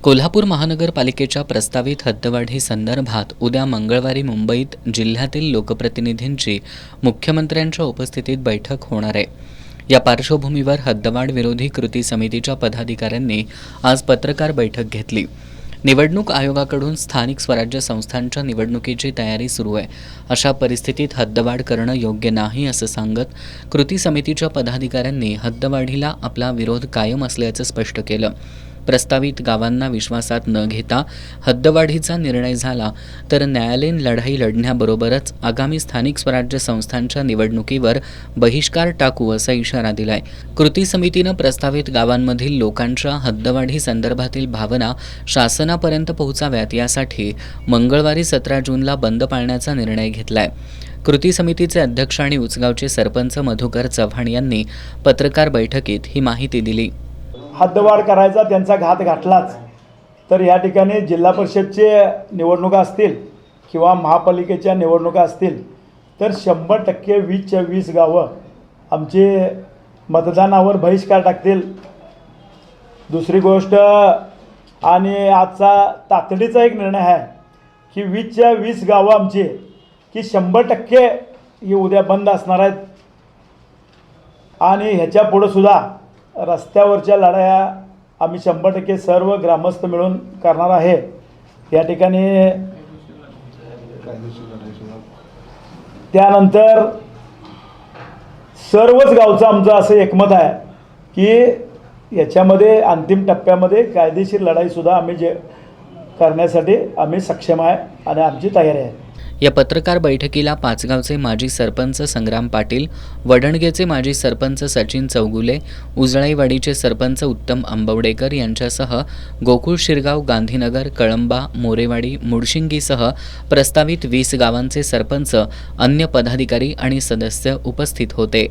कोल्हापूर महानगरपालिकेच्या प्रस्तावित हद्दवाढी संदर्भात उद्या मंगळवारी मुंबईत जिल्ह्यातील लोकप्रतिनिधींची मुख्यमंत्र्यांच्या उपस्थितीत बैठक होणार आहे। या पार्श्वभूमीवर हद्दवाढ विरोधी कृती समितीच्या पदाधिकाऱ्यांनी आज पत्रकार बैठक घेतली। निवडणूक आयोगाकडून स्थानिक स्वराज्य संस्थांच्या निवडणुकीची तयारी सुरू आहे। अशा परिस्थितीत हद्दवाढ करणं योग्य नाही असं सांगत कृती समितीच्या पदाधिकाऱ्यांनी हद्दवाढीला आपला विरोध कायम असल्याचं स्पष्ट केलं। प्रस्तावित गावांना विश्वासात न घेता हद्दवाढीचा निर्णय झाला तर न्यायालयीन लढाई लढण्याबरोबरच आगामी स्थानिक स्वराज्य संस्थांच्या निवडणुकीवर बहिष्कार टाकू असा इशारा दिलाय। कृती समितीनं प्रस्तावित गावांमधील लोकांच्या हद्दवाढी संदर्भातील भावना शासनापर्यंत पोहोचाव्यात यासाठी मंगळवारी 17 जूनला बंद पाळण्याचा निर्णय घेतलाय। कृती समितीचे अध्यक्ष आणि उचगावचे सरपंच मधुकर चव्हाण यांनी पत्रकार बैठकीत ही माहिती दिली। हद्दवाढ करायचा त्यांचा घात घातलाच तर या ठिकाणी जिल्हा परिषदचे निवडणुका असतील किंवा महापालिकेच्या निवडणुका असतील तर 100% 20च्या 20 गावं आमचे मतदानावर बहिष्कार टाकतील। दुसरी गोष्ट आणि आजचा तातडीचा एक निर्णय आहे की 20च्या 20 गावं आमची की 100% ही उद्या बंद असणार आहेत आणि ह्याच्या पुढे सुद्धा रस्त्यावरच्या लढाया आम्ही 100% सर्व ग्रामस्थ मिळून करणार आहे। या ठिकाणी त्यानंतर सर्वच गावचं आमचं असं एकमत आहे की याच्यामध्ये अंतिम टप्प्यामध्ये कायदेशीर लढाईसुद्धा आम्ही करण्यासाठी आम्ही सक्षम आहे आणि आमची तयारी आहे। या पत्रकार बैठकीला पाचगावचे माजी सरपंच संग्राम पाटील, वडणगेचे माजी सरपंच सचिन चौगुले, उजळाईवाडीचे सरपंच उत्तम आंबवडेकर यांच्यासह गोकुळ शिरगाव, गांधीनगर, कळंबा, मोरेवाडी, मुडशिंगीसह प्रस्तावित 20 गावांचे सरपंच, अन्य पदाधिकारी आणि सदस्य उपस्थित होते।